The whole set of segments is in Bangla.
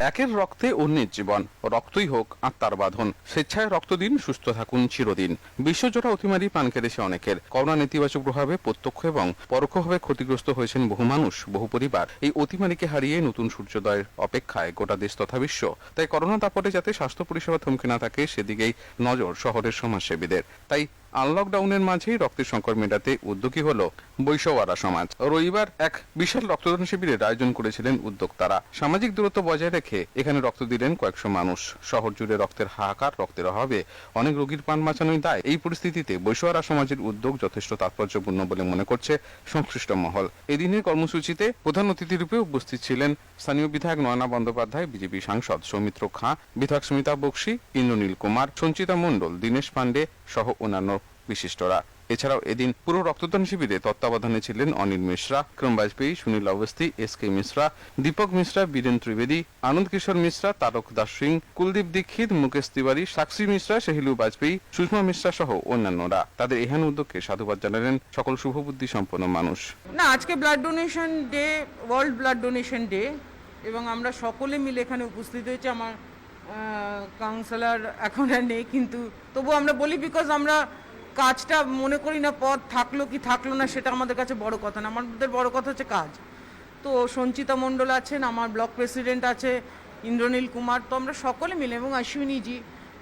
একের রক্তে অন্যের জীবন, রক্তই হোক আত্মার বাঁধন। স্বেচ্ছায় রক্ত দিন, সুস্থ থাকুন চিরদিন। বিশ্বজোড়া অতিমারি প্রাণ কেড়েছে অনেকের। করোনা নেতিবাচক প্রভাবে প্রত্যক্ষ এবং পরোক্ষভাবে ক্ষতিগ্রস্ত হয়েছেন বহু মানুষ, বহু পরিবার। এই অতিমারিকে হারিয়ে নতুন সূর্যোদয়ের অপেক্ষায় গোটা দেশ তথা বিশ্ব। তাই করোনা দাপটে যাতে স্বাস্থ্য পরিষেবা থমকে না থাকে, সেদিকেই নজর শহরের সমাজসেবীদের। তাই আনলকডাউনের মাঝেই রক্তের সংকট মেটাতে উদ্যোগী হলো বৈশ্যওয়ারা সমাজ। রবিবার এক বিশাল রক্তদান শিবিরের আয়োজন করেছিলেন উদ্যোক্তারা। সামাজিক দূরত্ব বজায় রেখে এখানে রক্ত দিলেন কয়েকশো মানুষ। শহর জুড়ে রক্তের হাহাকার, রক্তের অভাবে অনেক রোগীর প্রাণ বাঁচানোই দায়। এই পরিস্থিতিতে বৈশ্যওয়ারা সমাজের উদ্যোগ যথেষ্ট তাৎপর্যপূর্ণ বলে মনে করছে সংশ্লিষ্ট মহল। এদিনের কর্মসূচিতে প্রধান অতিথি রূপে উপস্থিত ছিলেন স্থানীয় বিধায়ক নয়না বন্দ্যোপাধ্যায়, বিজেপি সাংসদ সৌমিত্র খাঁ, বিধায়ক স্মিতা বক্সী, ইন্দ্রনীল কুমার, সঞ্চিতা মণ্ডল, দীনেশ পাণ্ডে সহ অন্যান্য বিশিষ্টরা। এছাড়াও এদিন পুরো রক্তদান শিবিরে তত্ত্বাবধানে ছিলেন অনিল মিশ্রা, বিক্রম বাজপেয়ী, সুনীল অবস্থি, এস.কে. মিশ্রা, দীপক মিশ্রা, বীরেন ত্রিবেদী, আনন্দ কিশোর মিশ্রা, তারক দাস সিং, কুলদীপ দীক্ষিত, মুকেশ তিওয়ারি, সাক্ষী মিশ্রা, সেহিলু বাজপেয়ী, সুষমা মিশ্রা সহ অন্যান্যরা। তাদের এহেন উদ্যোগকে সাধুবাদ জানালেন সকল শুভবুদ্ধি সম্পন্ন মানুষ। না, আজকে blood donation day, world blood donation day, এবং আমরা সকলে মিলে এখানে উপস্থিত হয়েছি। আমার কাউন্সিলর এখন আর নেই, কিন্তু তবু আমরা বলি, বিকজ আমরা কাজটা মনে করি না পদ থাকলো কি থাকলো না, সেটা আমাদের কাছে বড় কথা না। আমাদের বড় কথা হচ্ছে কাজ। তো সঞ্চিতা মণ্ডল আছেন, আমার ব্লক প্রেসিডেন্ট আছে ইন্দ্রনীল কুমার, তো আমরা সকলে মিলে, এবং অশ্বিনীজি,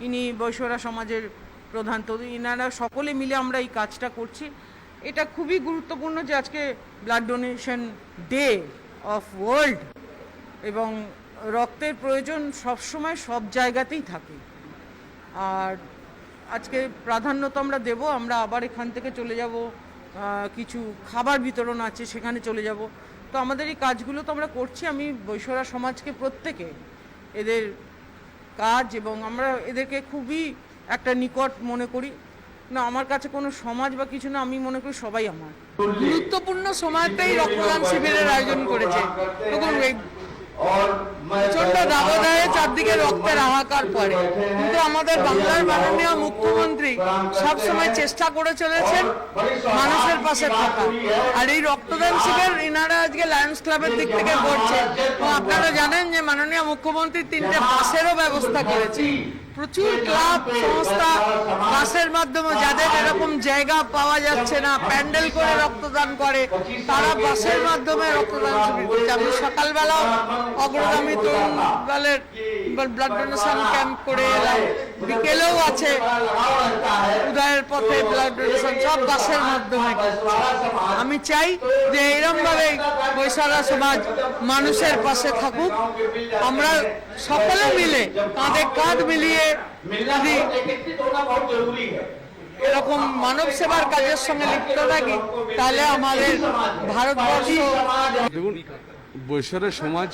ইনি বৈশ্যওয়ারা সমাজের প্রধান, তো ইনারা সকলে মিলে আমরা এই কাজটা করছি। এটা খুবই গুরুত্বপূর্ণ যে আজকে blood donation day of world, এবং রক্তের প্রয়োজন সবসময় সব জায়গাতেই থাকে। আর আজকে প্রাধান্য তো আমরা দেবো, আমরা আবার এখান থেকে চলে যাব, কিছু খাবার বিতরণ আছে সেখানে চলে যাব। তো আমাদের এই কাজগুলো তো আমরা করছি। আমি বৈশ্যওয়ারা সমাজকে প্রত্যেকে এদের কাজ, এবং আমরা এদেরকে খুবই একটা নিকট মনে করি। না, আমার কাছে কোনো সমাজ বা কিছু না, আমি মনে করি সবাই আমার গুরুত্বপূর্ণ। সময়টাই রক্তদান শিবিরের আয়োজন করেছে। দেখুন, প্রচন্ড দাবদাহে চারদিকে রক্তের হাহাকার পড়ে, কিন্তু আমাদের বাংলার মাননীয় মুখ্যমন্ত্রী সবসময় চেষ্টা করে চলেছেন মানুষের পাশে থাকা। আর এই রক্তদান শিবির ইনারা আজকে লায়ন্স ক্লাবের দিক থেকে করছে, এবং আপনারা জানেন যে মাননীয় মুখ্যমন্ত্রী 3টে বাসেরও ব্যবস্থা করেছে। প্রচুর ক্লাব সংস্থা বাসের মাধ্যমে, যাদের এরকম জায়গা পাওয়া যাচ্ছে না, প্যান্ডেল করে রক্তদান করে, তারা বাসের মাধ্যমে রক্তদান শিবির করছে। আমি সকালবেলাও অগ্রগামী তরুণ দলের ব্লাড ডোনেশন ক্যাম্প করে এলাম, বিকেলেও আছে উদয়ের পথে ব্লাড ডোনেশন, সব বাসের মাধ্যমে। আমি চাই যে এরকম ভাবে বৈশ্যওয়ারা সমাজ মানুষের পাশে থাকুক। আমরা সকলে মিলে কাঁধে কাঁধ মিলিয়ে যদি এরকম মানব সেবার কাজের সঙ্গে লিপ্ত থাকি, তাহলে আমাদের ভারতবর্ষ। দেখুন, বৈশ্যওয়ারা সমাজ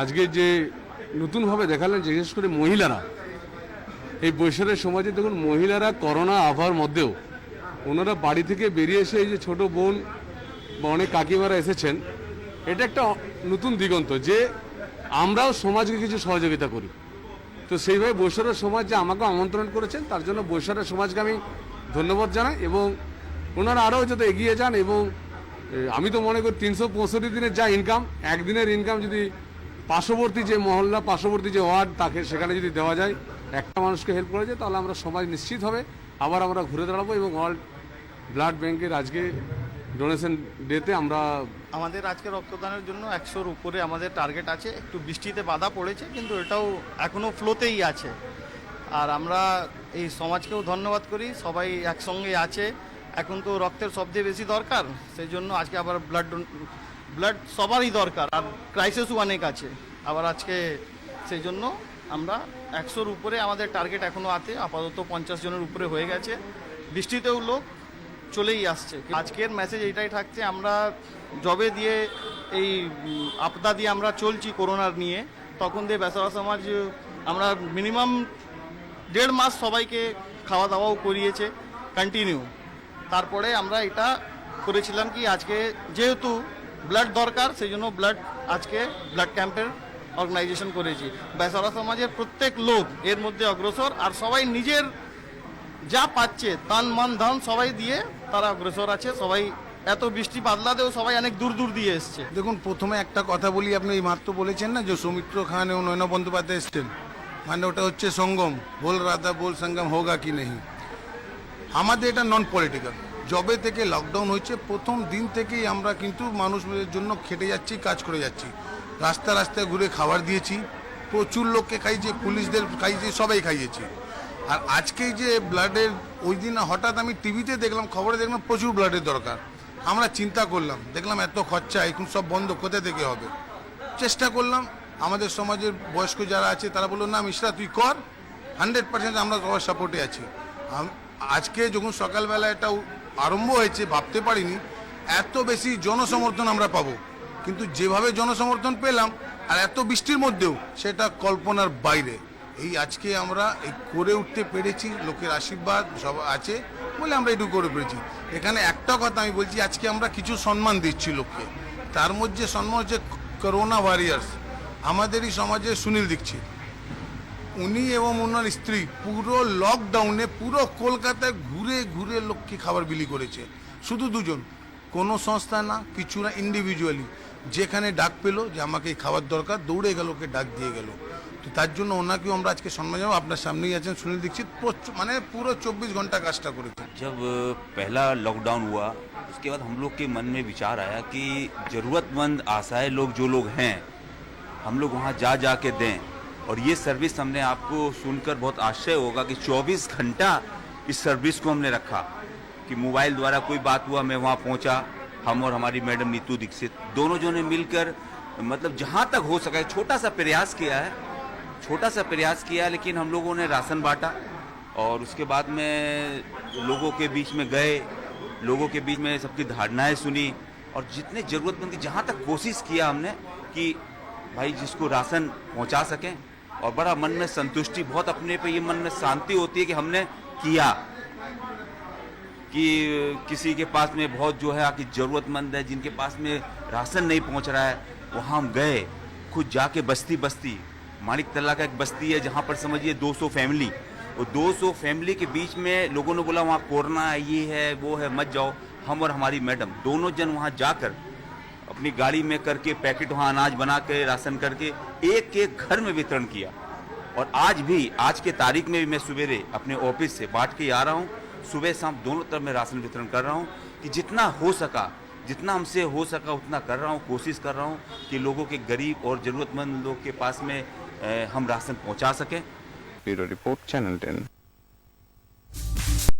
আজকে যে নতুনভাবে দেখালেন, বিশেষ করে মহিলারা, এই বৈশ্যওয়ারা সমাজে দেখুন, মহিলারা করোনা আবহাওয়ার মধ্যেও ওনারা বাড়ি থেকে বেরিয়ে এসে এই যে ছোট বোন বা অনেক কাকিমারা এসেছেন, এটা একটা নতুন দিগন্ত যে আমরাও সমাজকে কিছু সহযোগিতা করি। তো সেইভাবে বৈশ্যওয়ারা সমাজ যে আমাকে আমন্ত্রণ করেছেন, তার জন্য বৈশ্যওয়ারা সমাজকে আমি ধন্যবাদ জানাই, এবং ওনারা আরও যাতে এগিয়ে যান। এবং আমি তো মনে করি 365 দিনের যা ইনকাম, একদিনের ইনকাম যদি পার্শ্ববর্তী যে মহল্লা, পার্শ্ববর্তী যে ওয়ার্ড, তাকে সেখানে যদি দেওয়া যায়, একটা মানুষকে হেল্প করা যায়, তাহলে আমরা সমাজ নিশ্চিত হবে আবার আমরা ঘুরে দাঁড়াবো। এবং ওয়ার্ল্ড ব্লাড ব্যাংকের আজকে ডোনেশন ডেতে আমাদের আজকে রক্তদানের জন্য 100-র উপরে আমাদের টার্গেট আছে। একটু বৃষ্টিতে বাধা পড়েছে, কিন্তু এটাও এখনও ফ্লোতেই আছে। আর আমরা এই সমাজকেও ধন্যবাদ করি, সবাই একসঙ্গে আছে। এখন তো রক্তের সবচেয়ে বেশি দরকার, সেই জন্য আজকে আবার ব্লাড সবারই দরকার, আর ক্রাইসিসও অনেক আছে আবার আজকে। সেই জন্য আমরা 100-র উপরে আমাদের টার্গেট এখনও আছে। আপাতত 50 জনের উপরে হয়ে গেছে। বৃষ্টিতেও লোক চলেই আসছে। আজকের মেসেজ এইটাই থাকছে, আমরা জবে দিয়ে এই আপদা দিয়ে আমরা চলছি করোনার নিয়ে, তখন দিয়ে বৈশ্যওয়ারা সমাজ আমরা মিনিমাম 1.5 মাস সবাইকে খাওয়া দাওয়াও করিয়েছে কন্টিনিউ। তারপরে আমরা এটা করেছিলাম কি, আজকে যেহেতু ব্লাড দরকার, সেই জন্য আজকে ব্লাড ক্যাম্পের অর্গানাইজেশন করেছি। বৈশ্যওয়ারা সমাজের প্রত্যেক লোক এর মধ্যে অগ্রসর, আর সবাই নিজের যা পাচ্ছে তান মান ধন সবাই দিয়ে তারা অগ্রসর আছে। সবাই এত বৃষ্টি বাদলাতেও সবাই অনেক দূর দূর দিয়ে এসছে। দেখুন, প্রথমে একটা কথা বলি, আপনি এই মাত্র বলেছেন না যে সৌমিত্র খান এবং নয়না বন্দ্যোপাধ্যায় এসছেন, মানে ওটা হচ্ছে সঙ্গম, বল রাধা বল সঙ্গম হোগা কি নেই। আমাদের এটা নন পলিটিক্যাল। জবে থেকে লকডাউন হয়েছে প্রথম দিন থেকেই আমরা কিন্তু মানুষের জন্য খেটে যাচ্ছি, কাজ করে যাচ্ছি। রাস্তা রাস্তায় ঘুরে খাবার দিয়েছি, প্রচুর লোককে খাইয়েছি, পুলিশদের খাইয়েছি, সবাই খাইয়েছি। আর আজকেই যে ব্লাডের, ওই দিন হঠাৎ আমি টিভিতে দেখলাম, খবরে দেখলাম প্রচুর ব্লাডের দরকার। আমরা চিন্তা করলাম, দেখলাম এত খরচা, এখন সব বন্ধ, কোথা থেকে হবে। চেষ্টা করলাম, আমাদের সমাজের বয়স্ক যারা আছে তারা বললো না মিশ্রা তুই কর, 100% আমরা সবার সাপোর্টে আছি। আজকে যখন সকালবেলা এটা আরম্ভ হয়েছে ভাবতে পারিনি এত বেশি জনসমর্থন আমরা পাবো, কিন্তু যেভাবে জনসমর্থন পেলাম আর এত বৃষ্টির মধ্যেও সেটা কল্পনার বাইরে। এই আজকে আমরা এই করে উঠতে পেরেছি, লোকের আশীর্বাদ সব আছে বলে আমরা এটুকু করে পেরেছি। এখানে একটা কথা আমি বলছি, আজকে আমরা কিছু সম্মান দিচ্ছি লোককে, তার মধ্যে সম্মান হচ্ছে করোনা ওয়ারিয়ার্স, আমাদেরই সমাজে সুনীল দীক্ষিত। উনি এবং ওনার স্ত্রী পুরো লকডাউনে পুরো কলকাতায় ঘুরে ঘুরে লোককে খাবার বিলি করেছে, শুধু দুজন, কোনো সংস্থা না, কিছু না, ইন্ডিভিজুয়ালি যেখানে ডাক পেলো যে আমাকে এই খাবার দরকার, দৌড়ে গেল, ওকে ডাক দিয়ে গেল। তো তার জন্য ওনাকেও আমরা আজকে সম্মান জানাবো। আপনার সামনেই আছেন সুনীল দীক্ষিত, মানে পুরো 24 ঘন্টা কাজটা করেছে। जब पहला लॉकडाउन हुआ उसके बाद हम लोग के मन में विचार आया कि ज़रूरतमंद असहाय लोग जो लोग हैं हम लोग वहाँ जा के दें। और ये सर्विस हमने, आपको सुनकर बहुत आश्चर्य होगा कि 24 घंटा इस सर्विस को हमने रखा कि मोबाइल द्वारा कोई बात हुआ मैं वहाँ पहुँचा, हम और हमारी मैडम नीतू दीक्षित दोनों जो ने मिलकर मतलब जहाँ तक हो सका छोटा सा प्रयास किया है, लेकिन हम लोगों ने राशन बांटा और उसके बाद में लोगों के बीच में गए, लोगों के बीच में सबकी धारणाएं सुनी और जितने ज़रूरतमंद की जहाँ तक कोशिश किया हमने कि भाई जिसको राशन पहुँचा सकें। और बड़ा मन में संतुष्टि, बहुत अपने पे ये मन में शांति होती है कि हमने किया, कि किसी के पास में बहुत जो है आकि ज़रूरतमंद है जिनके पास में राशन नहीं पहुँच रहा है, वहाँ हम गए खुद जाके बस्ती बस्ती। माणिक तल्ला का एक बस्ती है जहाँ पर समझिए 200 फैमिली, और 200 फैमिली के बीच में लोगों ने बोला वहाँ कोरोना है, ये है वो है, मत जाओ। हम और हमारी मैडम दोनों जन वहाँ जाकर अपनी गाड़ी में करके पैकेट वहाँ अनाज बना के राशन करके एक एक घर में वितरण किया। और आज भी, आज के तारीख में भी मैं सवेरे अपने ऑफिस से बांट के आ रहा हूँ, सुबह शाम दोनों तरफ मैं राशन वितरण कर रहा हूँ कि जितना हो सका, जितना हमसे हो सका उतना कर रहा हूँ, कोशिश कर रहा हूँ कि लोगों के गरीब और ज़रूरतमंद लोग के पास में हम राशन पहुँचा सकें। Bureau report, channel 10।